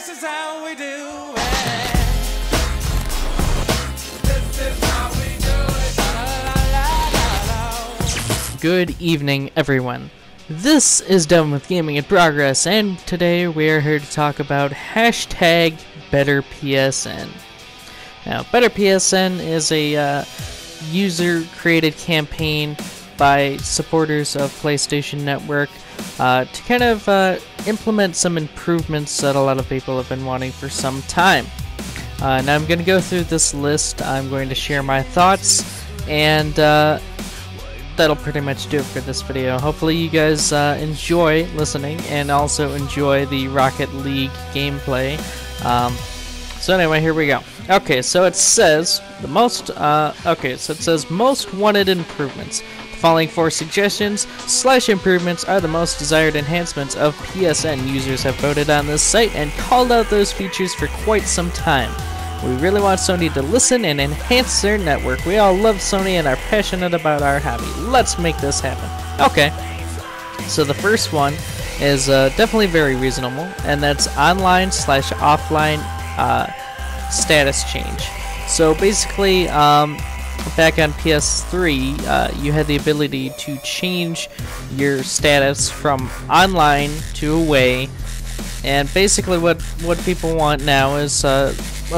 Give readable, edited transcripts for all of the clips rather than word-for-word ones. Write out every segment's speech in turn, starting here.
This is how we do it. This is how we do it. La, la, la, la, la. Good evening, everyone. This is Done With Gaming in Progress, and today we are here to talk about hashtag BetterPSN. Now, BetterPSN is a user-created campaign by supporters of PlayStation Network to kind of implement some improvements that a lot of people have been wanting for some time. Now I'm going to go through this list. I'm going to share my thoughts, and that'll pretty much do it for this video. Hopefully you guys enjoy listening and also enjoy the Rocket League gameplay. So anyway, here we go. Okay, so it says the most most wanted improvements. The following 4 suggestions / improvements are the most desired enhancements of PSN. Users have voted on this site and called out those features for quite some time. We really want Sony to listen and enhance their network. We all love Sony and are passionate about our hobby. Let's make this happen. Okay, so the first one is definitely very reasonable, and that's online / offline status change. So basically, back on PS3, you had the ability to change your status from online to away, and basically what people want now is a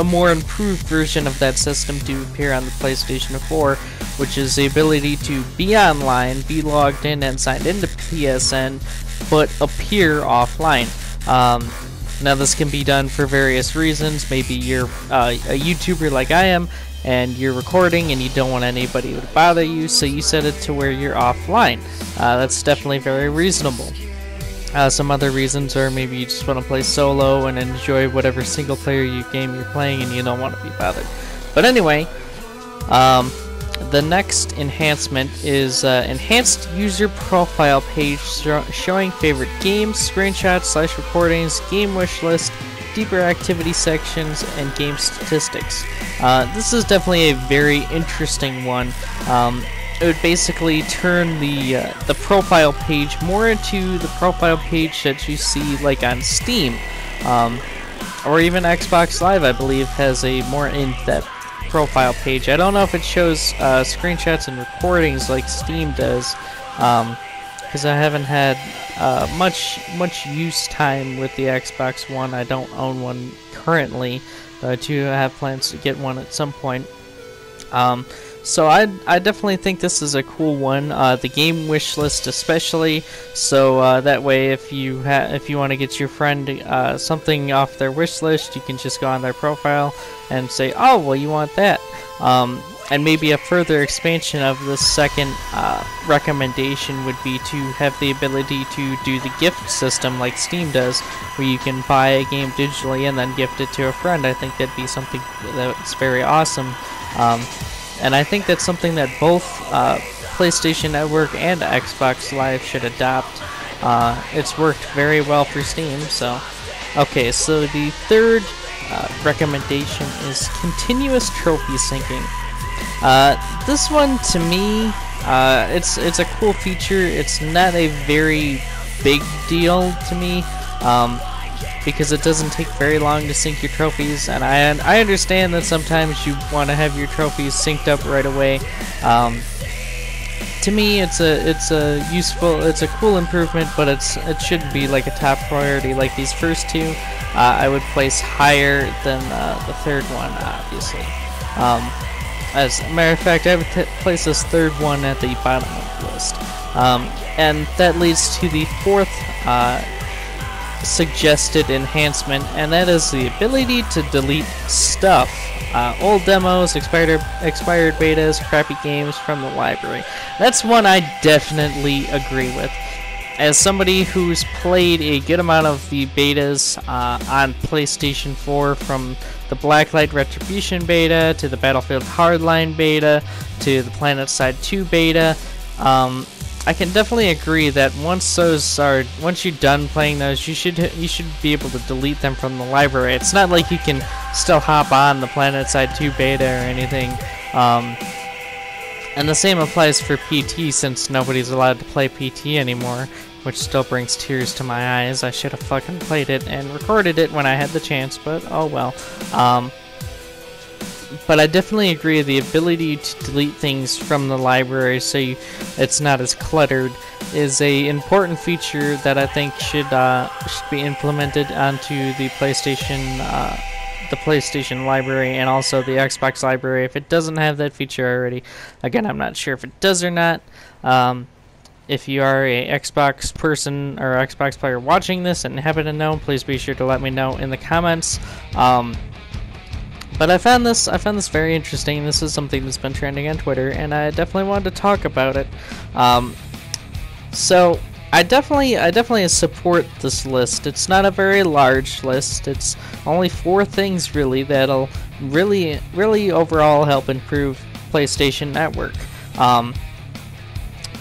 more improved version of that system to appear on the PlayStation 4, which is the ability to be online, be logged in and signed into PSN, but appear offline. Now this can be done for various reasons. Maybe you're a YouTuber like I am, and you're recording and you don't want anybody to bother you, so you set it to where you're offline. That's definitely very reasonable. Some other reasons are maybe you just want to play solo and enjoy whatever single player game you're playing and you don't want to be bothered. But anyway, the next enhancement is enhanced user profile page showing favorite games, screenshots / recordings, game wish list, deeper activity sections, and game statistics. This is definitely a very interesting one. It would basically turn the profile page more into the profile page that you see like on Steam, or even Xbox Live, I believe, has a more in-depth profile page. I don't know if it shows screenshots and recordings like Steam does, because I haven't had much use time with the Xbox One. I don't own one currently, but I do have plans to get one at some point. So I definitely think this is a cool one. The game wish list especially, so that way if you want to get your friend something off their wish list, you can just go on their profile and say, oh well, you want that. And maybe a further expansion of the second recommendation would be to have the ability to do the gift system like Steam does, where you can buy a game digitally and then gift it to a friend. I think that'd be something that's very awesome. And I think that's something that both PlayStation Network and Xbox Live should adopt. It's worked very well for Steam. So, okay, so the third recommendation is continuous trophy syncing. This one, to me, it's a cool feature. It's not a very big deal to me, because it doesn't take very long to sync your trophies, and I understand that sometimes you want to have your trophies synced up right away. To me, it's a cool improvement, but it shouldn't be like a top priority like these first two. I would place higher than the third one, obviously. As a matter of fact, I would place this third one at the bottom of the list. And that leads to the fourth suggested enhancement, and that is the ability to delete stuff. Old demos, expired betas, crappy games from the library. That's one I definitely agree with. As somebody who's played a good amount of the betas on PlayStation 4, from the Blacklight Retribution beta to the Battlefield Hardline beta to the PlanetSide 2 beta, I can definitely agree that once you're done playing those, you should be able to delete them from the library. It's not like you can still hop on the PlanetSide 2 beta or anything. And the same applies for PT, since nobody's allowed to play PT anymore. which still brings tears to my eyes. I should have fucking played it and recorded it when I had the chance, but oh well. But I definitely agree, the ability to delete things from the library so it's not as cluttered is a important feature that I think should be implemented onto the PlayStation library and also the Xbox library. If it doesn't have that feature already, again, I'm not sure if it does or not. If you are a Xbox person or Xbox player watching this and happen to know, please be sure to let me know in the comments. But I found this very interesting. This is something that's been trending on Twitter, and I definitely wanted to talk about it. So I definitely support this list. It's not a very large list. It's only 4 things really that'll really overall help improve PlayStation Network.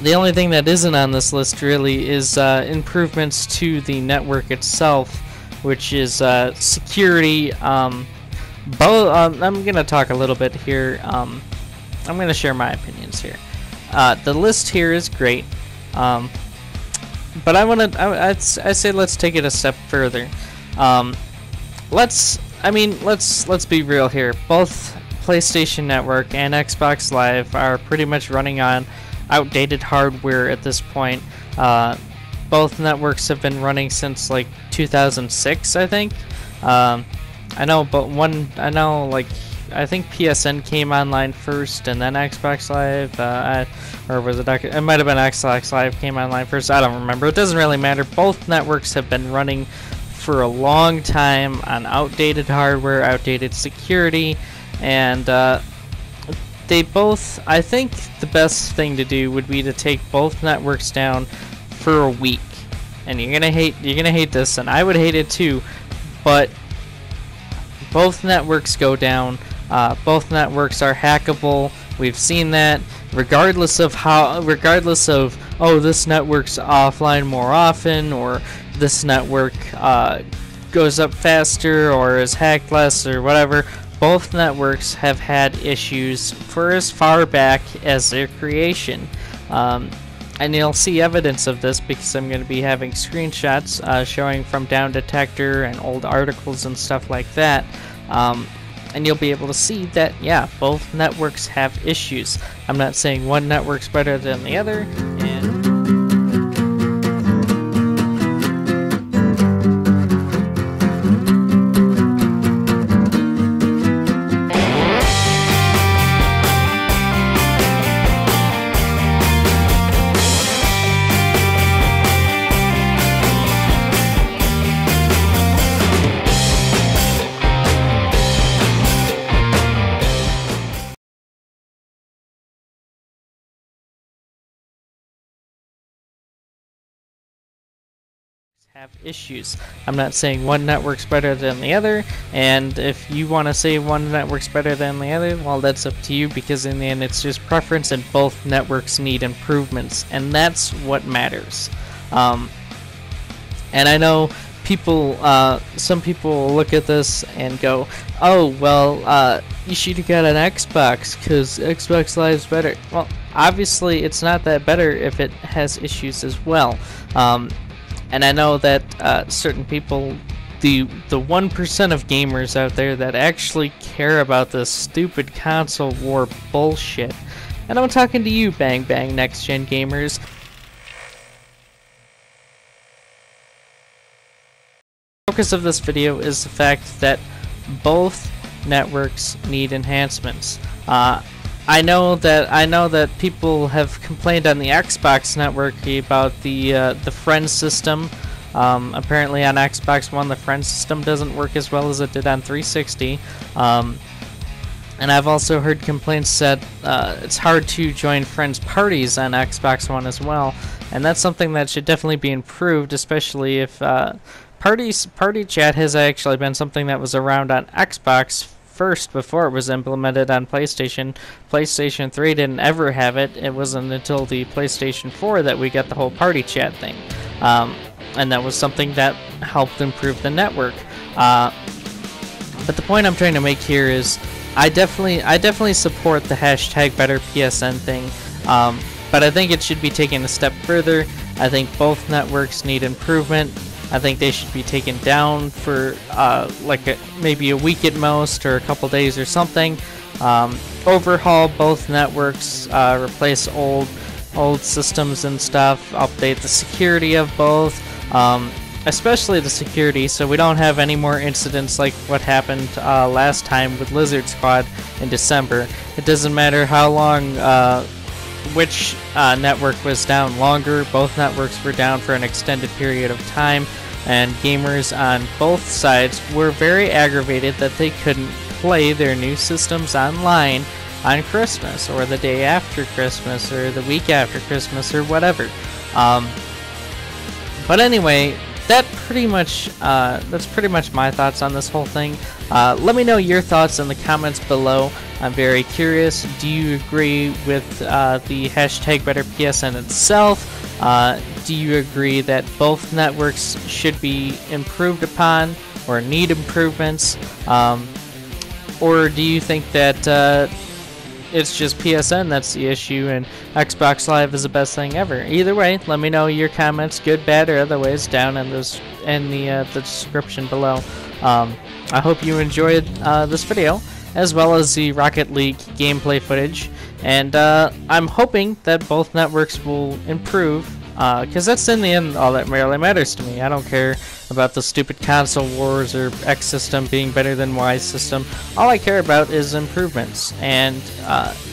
The only thing that isn't on this list really is improvements to the network itself, which is security. I'm gonna talk a little bit here. I'm gonna share my opinions here. The list here is great, but I say let's take it a step further. Let's be real here. Both PlayStation Network and Xbox Live are pretty much running on outdated hardware at this point. Both networks have been running since like 2006, I think. I think PSN came online first and then Xbox Live, or was it? It might have been Xbox Live came online first. I don't remember. It doesn't really matter. Both networks have been running for a long time on outdated hardware, outdated security, and they both. I think the best thing to do would be to take both networks down for a week. And you're gonna hate this, and I would hate it too, but both networks go down. Both networks are hackable. We've seen that. Regardless of oh, this network's offline more often, or this network goes up faster, or is hacked less, or whatever. Both networks have had issues for as far back as their creation. And you'll see evidence of this because I'm going to be having screenshots showing from Down Detector and old articles and stuff like that. And you'll be able to see that, yeah, both networks have issues. I'm not saying one network's better than the other. Have issues. I'm not saying one network's better than the other, and if you want to say one network's better than the other, well, that's up to you, because in the end it's just preference, and both networks need improvements, and that's what matters. And I know people, some people look at this and go, oh, well, you should have got an Xbox because Xbox Live's better. Well, obviously it's not that better if it has issues as well. And I know that certain people, the 1% of gamers out there that actually care about this stupid console war bullshit. And I'm talking to you, Bang Bang Next Gen gamers. The focus of this video is the fact that both networks need enhancements. I know that people have complained on the Xbox network about the friend system. Apparently on Xbox One the friend system doesn't work as well as it did on 360. And I've also heard complaints that it's hard to join friends parties on Xbox One as well. And that's something that should definitely be improved, especially if party chat has actually been something that was around on Xbox first before it was implemented on PlayStation. PlayStation 3 didn't ever have it. It wasn't until the PlayStation 4 that we got the whole party chat thing. And that was something that helped improve the network. But the point I'm trying to make here is I definitely support the hashtag BetterPSN thing. But I think it should be taken a step further, I think both networks need improvement. I think they should be taken down for maybe a week at most, or a couple days or something. Overhaul both networks, replace old systems and stuff, update the security of both, especially the security, so we don't have any more incidents like what happened last time with Lizard Squad in December. It doesn't matter how long which network was down longer. Both networks were down for an extended period of time, and gamers on both sides were very aggravated that they couldn't play their new systems online on Christmas, or the day after Christmas, or the week after Christmas, or whatever. But anyway, that's pretty much my thoughts on this whole thing. Let me know your thoughts in the comments below. I'm very curious. Do you agree with the hashtag BetterPSN itself? Do you agree that both networks should be improved upon or need improvements? Or do you think that it's just PSN that's the issue and Xbox Live is the best thing ever? Either way, let me know your comments, good, bad, or otherwise, down in the description below. I hope you enjoyed this video, as well as the Rocket League gameplay footage, and I'm hoping that both networks will improve, because that's in the end all that really matters to me. I don't care about the stupid console wars or X system being better than Y system. All I care about is improvements, and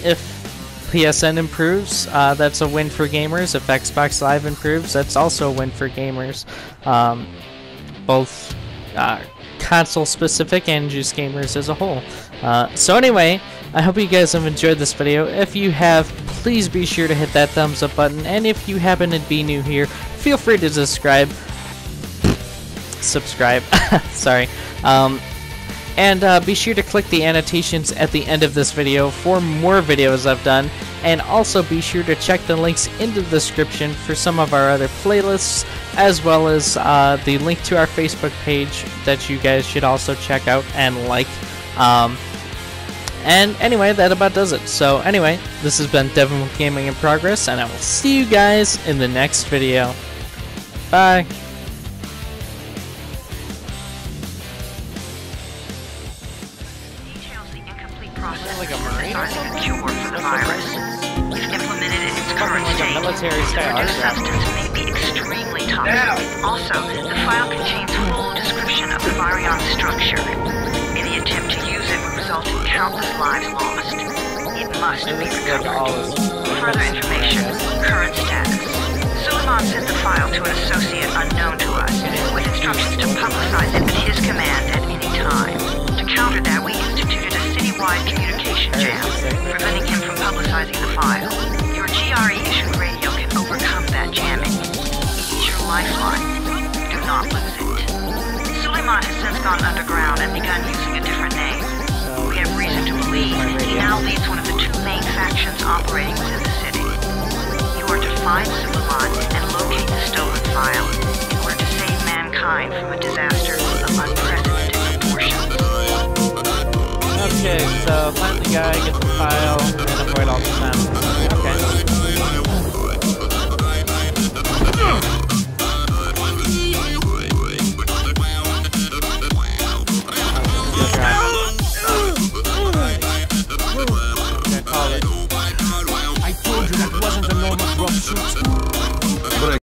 if PSN improves, that's a win for gamers. If Xbox Live improves, that's also a win for gamers. Both console specific and just gamers as a whole. So anyway, I hope you guys have enjoyed this video. If you have, please be sure to hit that thumbs up button, and if you happen to be new here, feel free to subscribe. Sorry. And be sure to click the annotations at the end of this video for more videos I've done, and also be sure to check the links in the description for some of our other playlists, as well as the link to our Facebook page that you guys should also check out and like. And anyway, that about does it. So anyway, this has been Devin with Gaming in Progress, and I will see you guys in the next video. Bye. Like a marine or something? A cure for the virus. If implemented in its current state, military style the substance may be extremely toxic. Also, the file contains full description of the virion structure. Any attempt to use it would result in countless lives lost. It must be recovered. Further information, current status. Suleiman sent the file to an associate unknown to us, with instructions to publicize it at his command at any time. To counter that, we instituted a citywide communication jam, preventing him from publicizing the file. Your GRE-issued radio can overcome that jamming. It's your lifeline. Do not lose it. Suleiman has since gone underground and begun using a different name. We have reason to believe he now leads one of the two main factions operating within the city. You are to find Suleiman and locate the stolen file in order to save mankind from a disaster of unprecedented proportions. Okay, so find the guy, get the file,